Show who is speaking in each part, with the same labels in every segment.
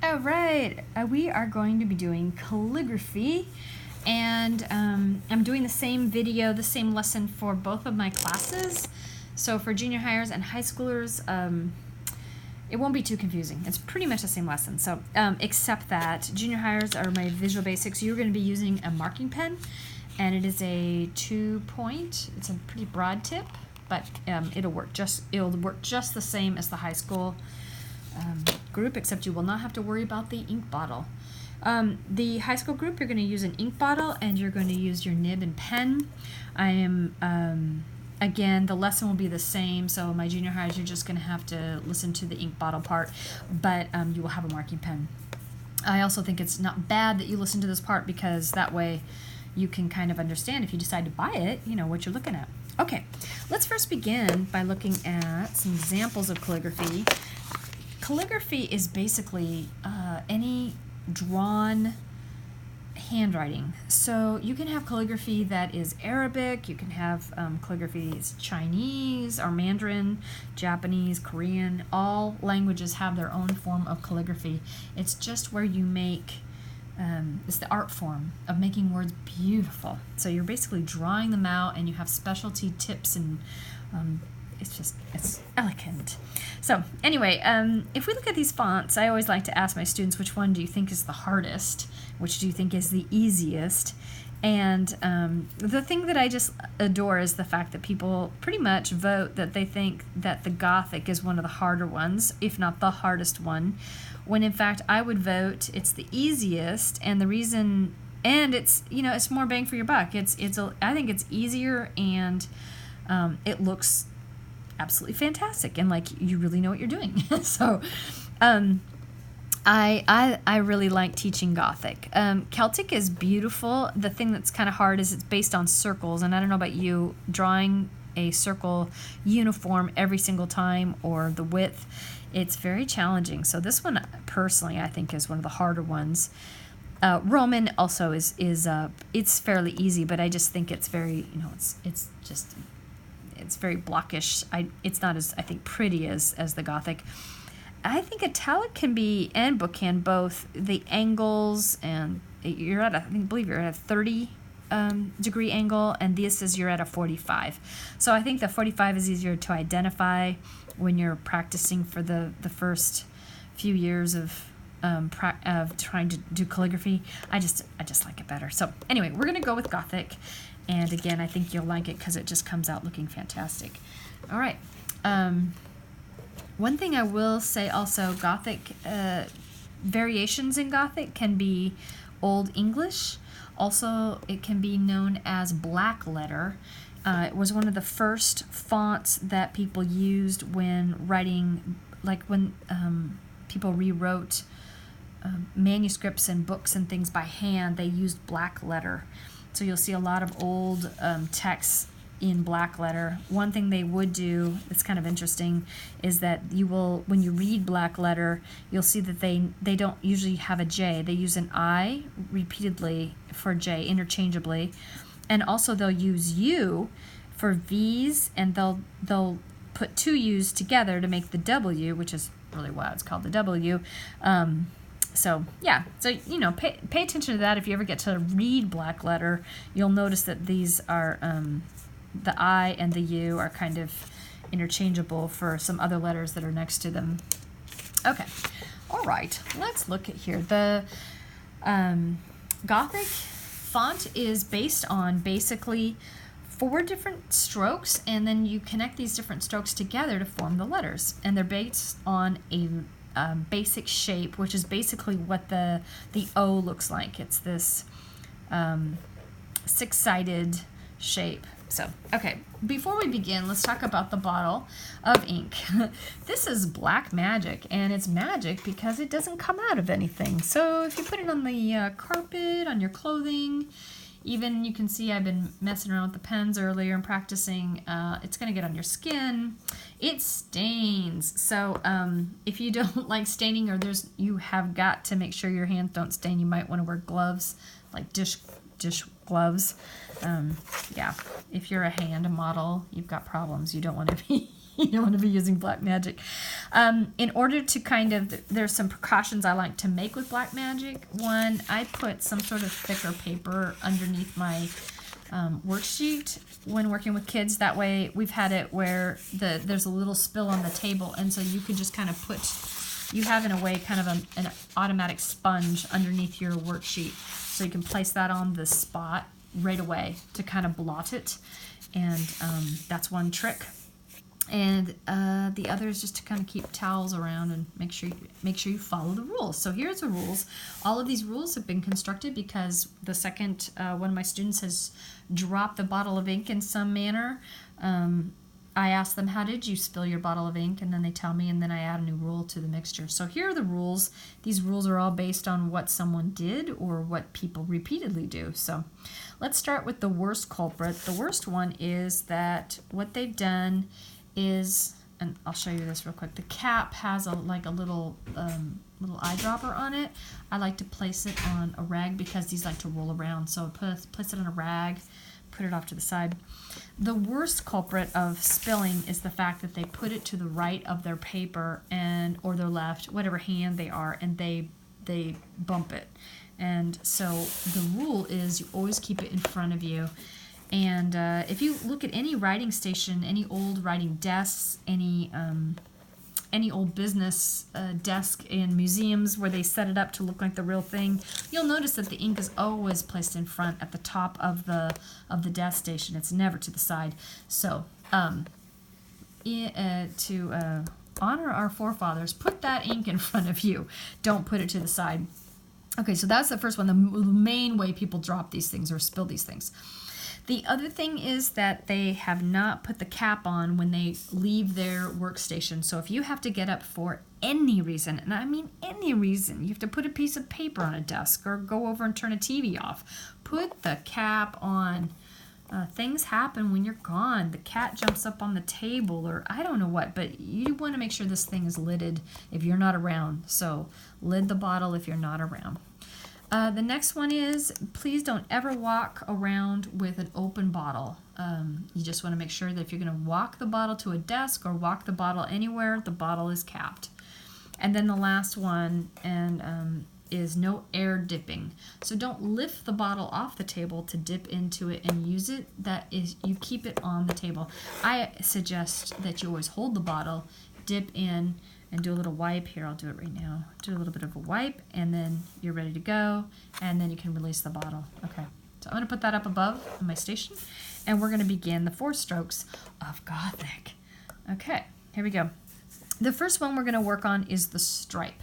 Speaker 1: All right, we are going to be doing calligraphy, and I'm doing the same video, the same lesson for both of my classes. So for junior hires and high schoolers, it won't be too confusing. It's pretty much the same lesson. So except that junior hires are my visual basics. You're going to be using a marking pen, and it is a 2-point. It's a pretty broad tip, but it'll work just the same as the high school group, except you will not have to worry about the ink bottle. The high school group, you're going to use an ink bottle and you're going to use your nib and pen. Again, the lesson will be the same, so my junior hires, you're just going to have to listen to the ink bottle part, but you will have a marking pen. I also think it's not bad that you listen to this part, because that way you can kind of understand, if you decide to buy it, you know what you're looking at. Okay, let's first begin by looking at some examples of calligraphy. Calligraphy is basically any drawn handwriting. So you can have calligraphy that is Arabic, you can have calligraphy that's Chinese or Mandarin, Japanese, Korean. All languages have their own form of calligraphy. It's just where you make, it's the art form of making words beautiful. So you're basically drawing them out, and you have specialty tips, and it's elegant. So anyway, if we look at these fonts, I always like to ask my students, which one do you think is the hardest? Which do you think is the easiest? And the thing that I just adore is the fact that people pretty much vote that they think that the Gothic is one of the harder ones, if not the hardest one, when in fact I would vote it's the easiest. And the reason, and it's, you know, it's more bang for your buck. I think it's easier, and it looks absolutely fantastic, and like you really know what you're doing. So I really like teaching Gothic. Celtic is beautiful. The thing that's kind of hard is it's based on circles, and I don't know about you, drawing a circle uniform every single time, or the width, it's very challenging. So this one personally I think is one of the harder ones. Roman also is it's fairly easy, but I just think it's very, you know, it's very blockish. It's not as, I think, pretty as the Gothic. I think italic can be, and book can, both the angles, and you're at I believe you're at a 30 degree angle, and this is you're at a 45. So I think the 45 is easier to identify when you're practicing for the first few years of trying to do calligraphy. I just like it better. So anyway, we're gonna go with Gothic. And again, I think you'll like it because it just comes out looking fantastic. All right. One thing I will say also, Gothic, variations in Gothic can be Old English. Also, it can be known as black letter. It was one of the first fonts that people used when writing, like when people rewrote manuscripts and books and things by hand, they used black letter. So you'll see a lot of old texts in black letter. One thing they would do that's kind of interesting is that you will, when you read black letter, you'll see that they don't usually have a J. They use an I repeatedly for J, interchangeably. And also they'll use U for V's, and they'll put two U's together to make the W, which is really why it's called the W. So yeah, so you know, pay attention to that. If you ever get to read black letter, you'll notice that these are the I and the U are kind of interchangeable for some other letters that are next to them. Okay, all right, let's look at here. The Gothic font is based on basically 4 different strokes, and then you connect these different strokes together to form the letters, and they're based on a basic shape, which is basically what the O looks like. It's this 6-sided shape. So, okay, before we begin, let's talk about the bottle of ink. This is black magic, and it's magic because it doesn't come out of anything. So if you put it on the carpet, on your clothing, even you can see I've been messing around with the pens earlier and practicing. It's going to get on your skin. It stains. So if you don't like staining, or you have got to make sure your hands don't stain, you might want to wear gloves, like dish gloves. Yeah, if you're a hand model, you've got problems. You don't want to be You don't want to be using black magic. In order to kind of, there's some precautions I like to make with black magic. One, I put some sort of thicker paper underneath my worksheet when working with kids. That way we've had it where there's a little spill on the table, and so you can just kind of you have in a way kind of an automatic sponge underneath your worksheet, so you can place that on the spot right away to kind of blot it, and that's one trick. And the other is just to kind of keep towels around and make sure you follow the rules. So here's the rules. All of these rules have been constructed because the second one of my students has dropped the bottle of ink in some manner. I ask them, how did you spill your bottle of ink? And then they tell me, and then I add a new rule to the mixture. So here are the rules. These rules are all based on what someone did or what people repeatedly do. So let's start with the worst culprit. The worst one is that what they've done is, and I'll show you this real quick, the cap has a little eyedropper on it. I like to place it on a rag because these like to roll around. So place it on a rag, put it off to the side. The worst culprit of spilling is the fact that they put it to the right of their paper or their left, whatever hand they are, and they bump it. And so the rule is you always keep it in front of you. And if you look at any writing station, any old writing desks, any old business desk in museums where they set it up to look like the real thing, you'll notice that the ink is always placed in front at the top of the desk station. It's never to the side. So to honor our forefathers, put that ink in front of you. Don't put it to the side. Okay, so that's the first one, the main way people drop these things or spill these things. The other thing is that they have not put the cap on when they leave their workstation. So if you have to get up for any reason, and I mean any reason, you have to put a piece of paper on a desk or go over and turn a TV off, put the cap on. Things happen when you're gone. The cat jumps up on the table, or I don't know what, but you want to make sure this thing is lidded if you're not around. So lid the bottle if you're not around. The next one is, please don't ever walk around with an open bottle. You just want to make sure that if you're going to walk the bottle to a desk or walk the bottle anywhere, the bottle is capped. And then the last one is no air dipping. So don't lift the bottle off the table to dip into it and use it. That is, you keep it on the table. I suggest that you always hold the bottle, dip in, and do a little wipe. Here, I'll do it right now. Do a little bit of a wipe, and then you're ready to go, and then you can release the bottle. Okay, so I'm going to put that up above on my station, and we're going to begin the 4 strokes of Gothic. Okay, here we go. The first one we're going to work on is the stripe.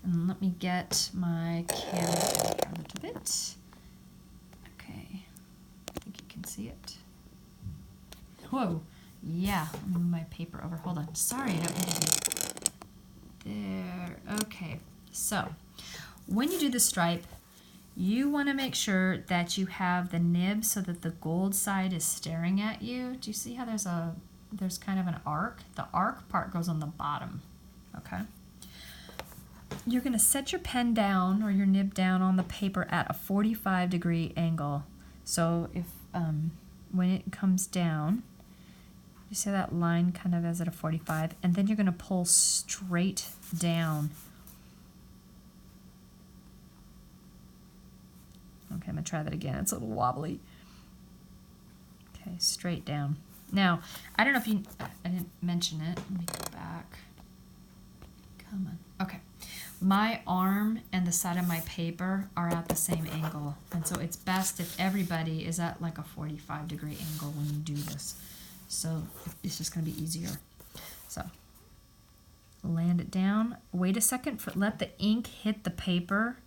Speaker 1: And let me get my camera a little bit. Okay, I think you can see it. Whoa, yeah, let me move my paper over. Hold on, sorry, I don't need to. There, okay. So, when you do the stripe, you want to make sure that you have the nib so that the gold side is staring at you. Do you see how there's kind of an arc? The arc part goes on the bottom, okay? You're going to set your pen down or your nib down on the paper at a 45-degree angle. So if when it comes down, you see that line kind of is at a 45, and then you're going to pull straight down. Okay, I'm going to try that again. It's a little wobbly. Okay, straight down. Now, I don't know if I didn't mention it. Let me go back. Come on. Okay. My arm and the side of my paper are at the same angle, and so it's best if everybody is at like a 45-degree angle when you do this. So it's just going to be easier. So land it down. Wait a second. Let the ink hit the paper,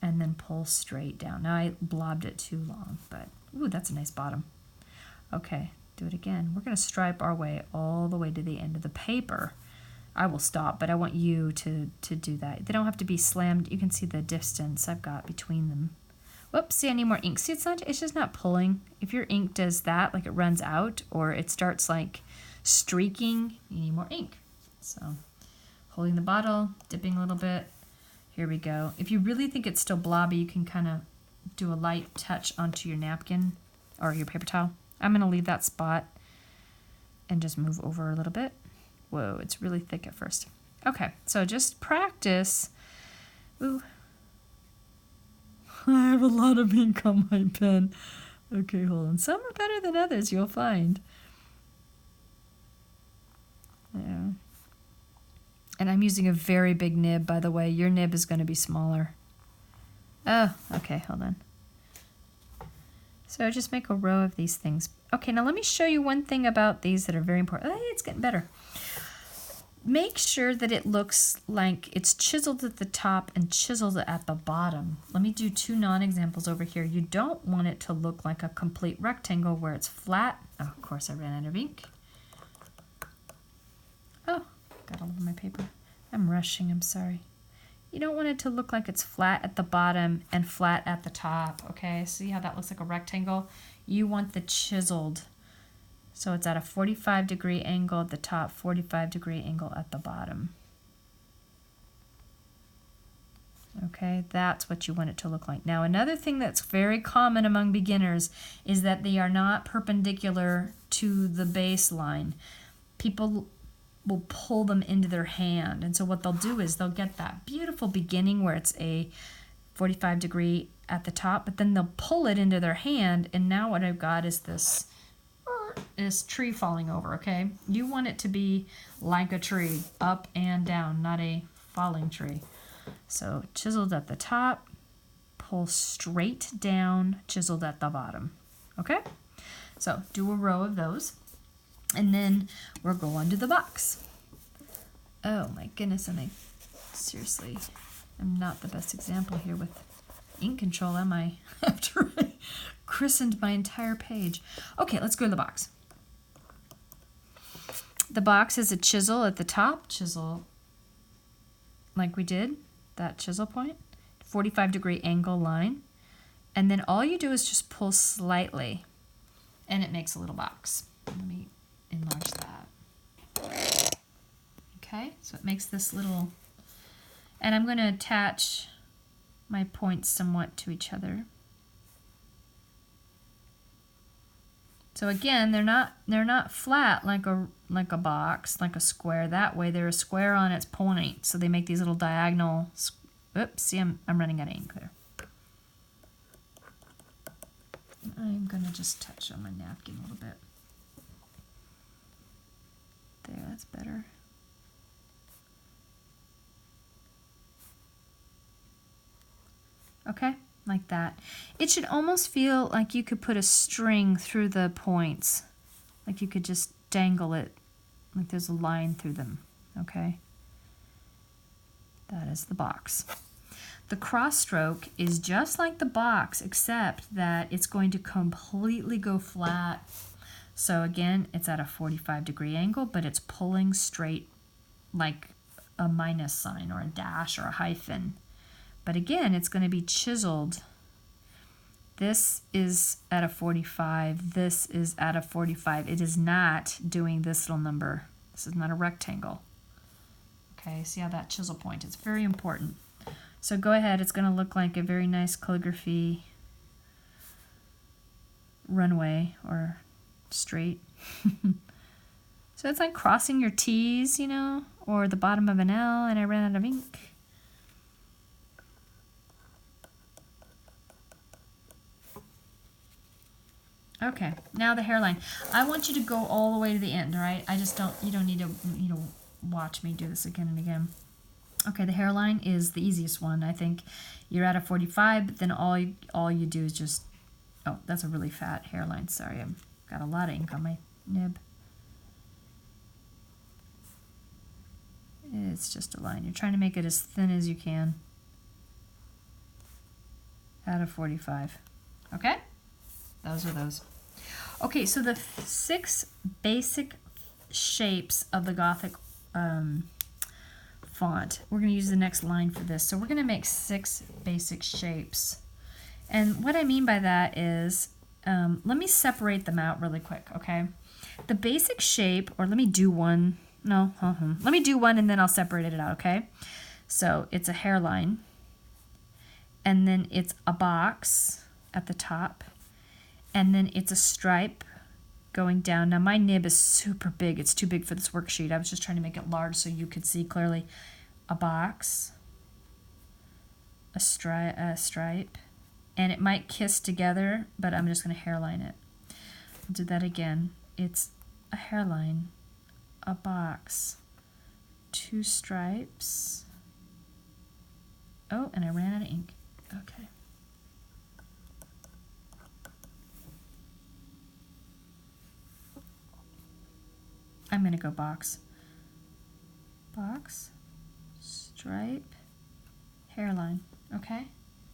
Speaker 1: and then pull straight down. Now I blobbed it too long, but ooh, that's a nice bottom. Okay, do it again. We're going to stripe our way all the way to the end of the paper. I will stop, but I want you to do that. They don't have to be slammed. You can see the distance I've got between them. Whoops, see, I need more ink. See, it's just not pulling. If your ink does that, like it runs out or it starts like streaking, you need more ink. So holding the bottle, dipping a little bit. Here we go. If you really think it's still blobby, you can kind of do a light touch onto your napkin or your paper towel. I'm going to leave that spot and just move over a little bit. whoa, it's really thick at first. Okay, so just practice. Ooh. I have a lot of ink on my pen. Okay, hold on. Some are better than others, you'll find. Yeah. And I'm using a very big nib, by the way. Your nib is going to be smaller. Oh, okay, hold on. So just make a row of these things. Okay, now let me show you one thing about these that are very important. Hey, it's getting better. Make sure that it looks like it's chiseled at the top and chiseled at the bottom. Let me do 2 non-examples over here. You don't want it to look like a complete rectangle where it's flat. Oh, of course I ran out of ink. Oh, got all over my paper. I'm rushing, I'm sorry. You don't want it to look like it's flat at the bottom and flat at the top, okay? See how that looks like a rectangle? You want the chiseled. So it's at a 45-degree angle at the top, 45-degree angle at the bottom. Okay, that's what you want it to look like. Now, another thing that's very common among beginners is that they are not perpendicular to the baseline. People will pull them into their hand, and so what they'll do is they'll get that beautiful beginning where it's a 45-degree at the top, but then they'll pull it into their hand, and now what I've got is this tree falling over, okay? You want it to be like a tree, up and down, not a falling tree. So chiseled at the top, pull straight down, chiseled at the bottom, okay? So do a row of those, and then we'll go on to the box. Oh my goodness, and I seriously am not the best example here with ink control, am I? After I christened my entire page. Okay, let's go to the box. The box is a chisel at the top, chisel like we did, that chisel point, 45-degree angle line, and then all you do is just pull slightly, and it makes a little box. Let me enlarge that. Okay, so it makes this little, and I'm going to attach my points somewhat to each other. So again, they're not flat like a box, like a square that way. They're a square on its point. So they make these little diagonal. Oops, see, I'm running out of ink there. I'm gonna just touch on my napkin a little bit. There, that's better. Okay, like that. It should almost feel like you could put a string through the points. Like you could just dangle it, like there's a line through them, okay? That is the box. The cross stroke is just like the box, except that it's going to completely go flat. So again, it's at a 45-degree angle, but it's pulling straight like a minus sign or a dash or a hyphen. But again, it's going to be chiseled. This is at a 45. This is at a 45. It is not doing this little number. This is not a rectangle. Okay, see how that chisel point? It's very important. So go ahead. It's going to look like a very nice calligraphy runway or straight. So it's like crossing your T's, you know, or the bottom of an L, and I ran out of ink. Okay, now the hairline. I want you to go all the way to the end, all right? You don't need to, watch me do this again and again. Okay, the hairline is the easiest one. I think you're at a 45, but then all you do is just, oh, that's a really fat hairline. Sorry, I've got a lot of ink on my nib. It's just a line. You're trying to make it as thin as you can. At a 45. Okay? Those are those. Okay, so the 6 basic shapes of the Gothic font. We're going to use the next line for this. So we're going to make 6 basic shapes. And what I mean by that is, let me separate them out really quick, okay? The basic shape, or let me do one. No, let me do one and then I'll separate it out, okay? So it's a hairline. And then it's a box at the top. And then it's a stripe going down. Now my nib is super big. It's too big for this worksheet. I was just trying to make it large so you could see clearly. A box, a stripe, and it might kiss together, but I'm just going to hairline it. I'll do that again. It's a hairline, a box, 2 stripes. Oh, and I ran out of ink. Okay. I'm going to go box. Box, stripe, hairline. Okay?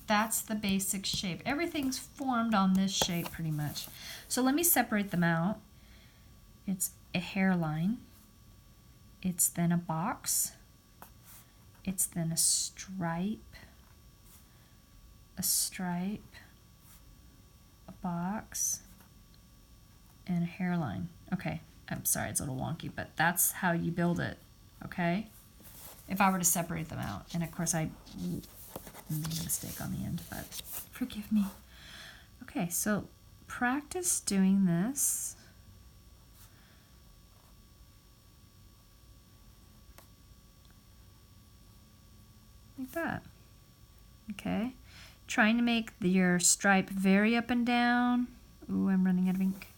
Speaker 1: That's the basic shape. Everything's formed on this shape pretty much. So let me separate them out. It's a hairline. It's then a box. It's then a stripe, a box, and a hairline. Okay, I'm sorry, it's a little wonky, but that's how you build it, okay? If I were to separate them out, and of course I made a mistake on the end, but forgive me. Okay, so practice doing this. Like that. Okay. Trying to make your stripe very up and down. Ooh, I'm running out of ink.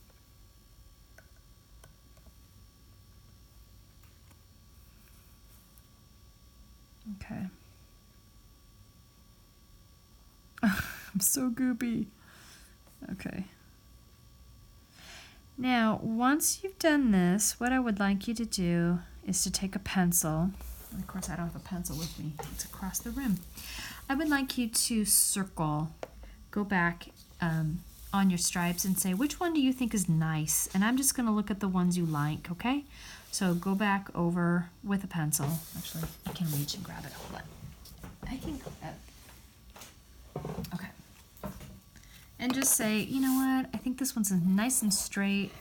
Speaker 1: Okay. I'm so goopy. Okay. Now, once you've done this, what I would like you to do is to take a pencil. And of course, I don't have a pencil with me. It's across the rim. I would like you to circle, go back on your stripes and say, which one do you think is nice? And I'm just going to look at the ones you like, okay? So go back over with a pencil. Actually, I can reach and grab it. Hold on. I can grab it. Okay. And just say, you know what? I think this one's nice and straight.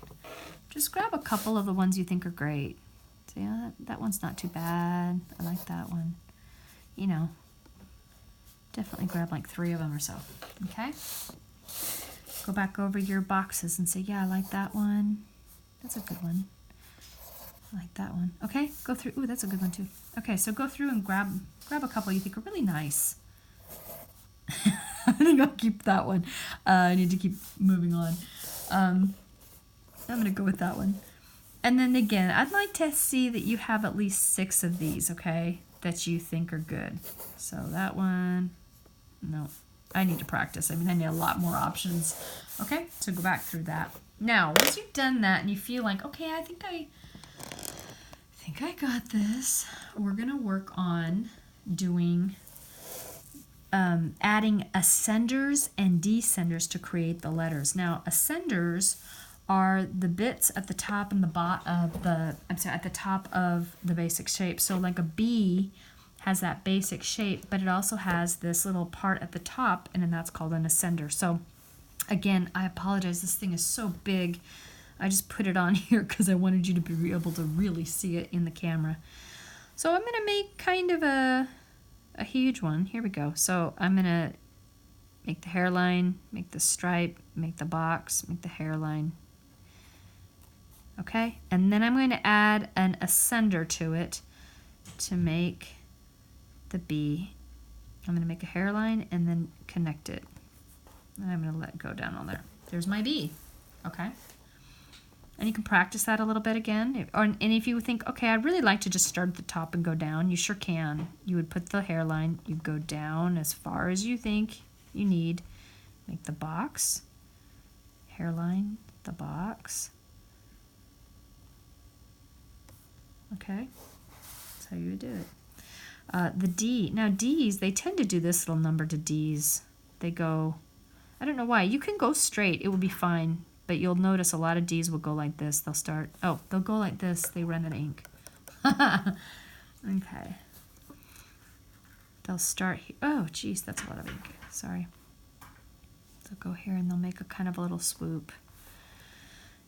Speaker 1: Just grab a couple of the ones you think are great. So, yeah, that one's not too bad. I like that one. You know, definitely grab like 3 of them or so. Okay? Go back over your boxes and say, yeah, I like that one. That's a good one. I like that one. Okay, go through. Ooh, that's a good one too. Okay, so go through and grab a couple you think are really nice. I think I'll keep that one. I need to keep moving on. I'm going to go with that one. And then again, I'd like to see that you have at least 6 of these, okay, that you think are good. So that one, no, I need to practice. I mean, I need a lot more options. Okay, so go back through that. Now, once you've done that and you feel like, okay, I think I got this, we're going to work on doing adding ascenders and descenders to create the letters. Now, ascenders are the bits at the top and at the top of the basic shape. So like a B has that basic shape, but it also has this little part at the top, and then that's called an ascender. So again, I apologize, this thing is so big. I just put it on here because I wanted you to be able to really see it in the camera. So I'm going to make kind of a huge one. Here we go. So I'm going to make the hairline, make the stripe, make the box, make the hairline. Okay? And then I'm going to add an ascender to it to make the B. I'm going to make a hairline and then connect it. And I'm going to let it go down on there. There's my B. Okay? And you can practice that a little bit again. And if you think, okay, I'd really like to just start at the top and go down, you sure can. You would put the hairline, you go down as far as you think you need. Make the box, hairline, the box. Okay, that's how you would do it. The D, now D's, they tend to do this little number to D's. They go, I don't know why. You can go straight, it will be fine. But you'll notice a lot of D's will go like this. They'll go like this. They run out of ink. Okay. They'll start here. Oh, geez, that's a lot of ink. Sorry. They'll go here and they'll make a kind of a little swoop.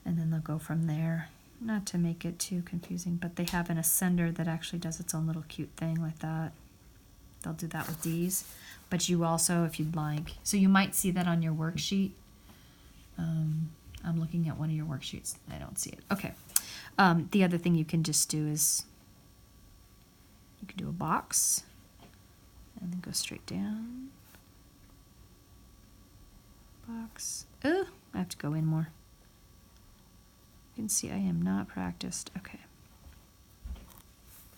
Speaker 1: And then they'll go from there. Not to make it too confusing, but they have an ascender that actually does its own little cute thing like that. They'll do that with D's. But you also, if you'd like, so you might see that on your worksheet. I'm looking at one of your worksheets. I don't see it. Okay. The other thing you can just do is you can do a box and then go straight down. Box. Oh, I have to go in more. You can see I am not practiced. Okay.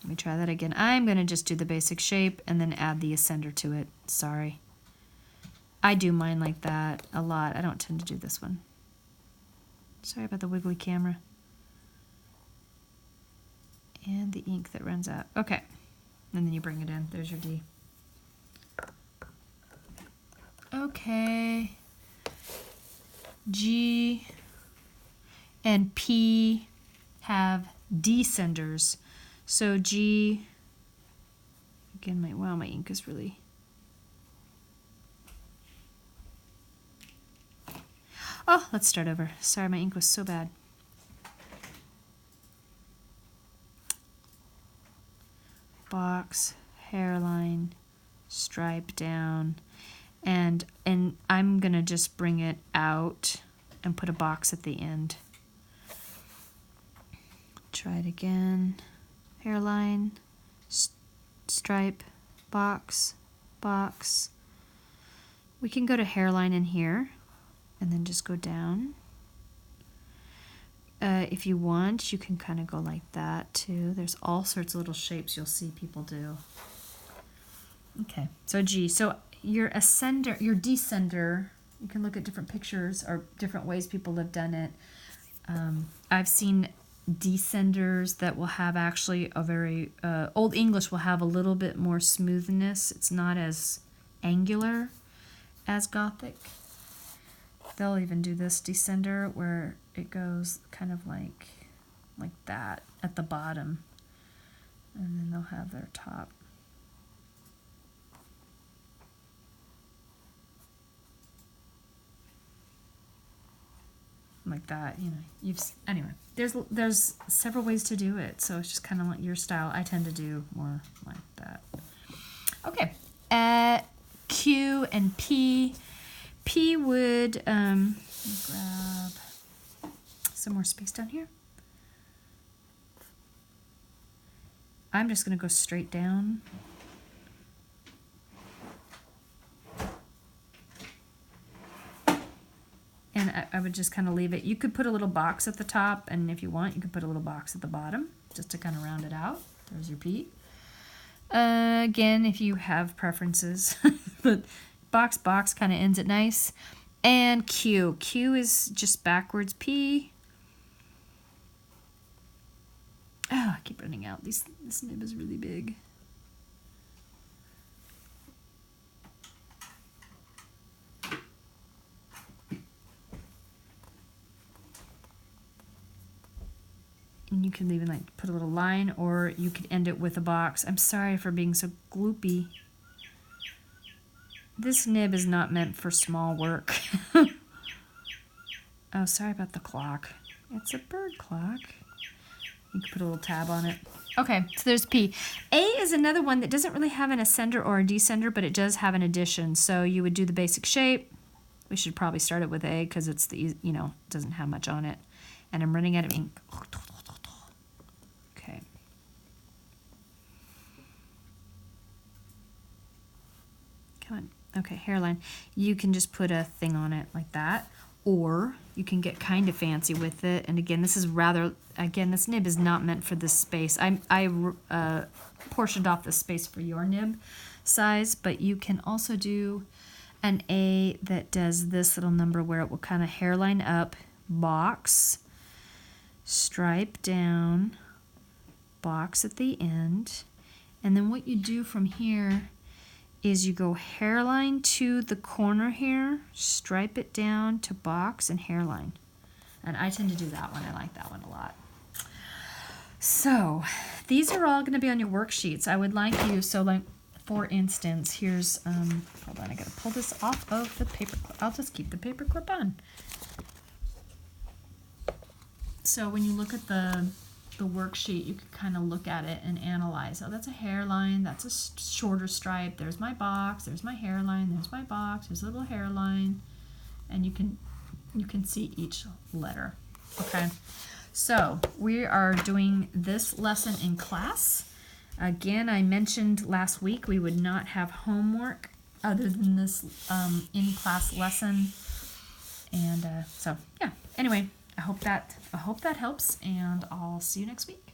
Speaker 1: Let me try that again. I'm going to just do the basic shape and then add the ascender to it. Sorry. I do mine like that a lot. I don't tend to do this one. Sorry about the wiggly camera. And the ink that runs out. Okay. And then you bring it in. There's your D. Okay. G and P have descenders. So G, again, my ink is really... Oh, let's start over. Sorry, my ink was so bad. Box, hairline, stripe down, and I'm gonna just bring it out and put a box at the end. Try it again. Hairline, stripe, box, box. We can go to hairline in here and then just go down. If you want, you can kind of go like that too. There's all sorts of little shapes you'll see people do. Okay, so G. So your ascender, your descender, you can look at different pictures or different ways people have done it. I've seen descenders that will have actually a very, Old English will have a little bit more smoothness. It's not as angular as Gothic. They'll even do this descender where it goes kind of like that at the bottom, and then they'll have their top. Like that, you know. Anyway, there's several ways to do it, so it's just kind of like your style. I tend to do more like that. Okay, Q and P. P would grab some more space down here. I'm just going to go straight down. And I would just kind of leave it. You could put a little box at the top, and if you want, you could put a little box at the bottom, just to kind of round it out. There's your P. Again, if you have preferences, but box kind of ends it nice. And Q. Q is just backwards P. Oh, I keep running out. This nib is really big. And you can even like put a little line, or you could end it with a box. I'm sorry for being so gloopy. This nib is not meant for small work. Oh, sorry about the clock. It's a bird clock. You can put a little tab on it. Okay, so there's P. A is another one that doesn't really have an ascender or a descender, but it does have an addition. So you would do the basic shape. We should probably start it with A because it's the, you know, doesn't have much on it. And I'm running out of ink. Okay. Come on. Okay, hairline. You can just put a thing on it like that, or you can get kind of fancy with it. And again, this is rather, again, this nib is not meant for this space. I portioned off the space for your nib size, but you can also do an A that does this little number where it will kind of hairline up, box, stripe down, box at the end, and then what you do from here is you go hairline to the corner here, stripe it down to box and hairline. And I tend to do that one. I like that one a lot. So these are all going to be on your worksheets. I would like you, so like for instance, here's, hold on, I got to pull this off of the paper clip. I'll just keep the paper clip on. So when you look at the worksheet, you can kind of look at it and analyze. Oh, that's a hairline, that's a shorter stripe, there's my box, there's my hairline, there's my box, there's a little hairline, and you can You can see each letter. Okay, so we are doing this lesson in class. Again, I mentioned last week we would not have homework other than this in-class lesson. And so, yeah. Anyway, I hope that helps, and I'll see you next week.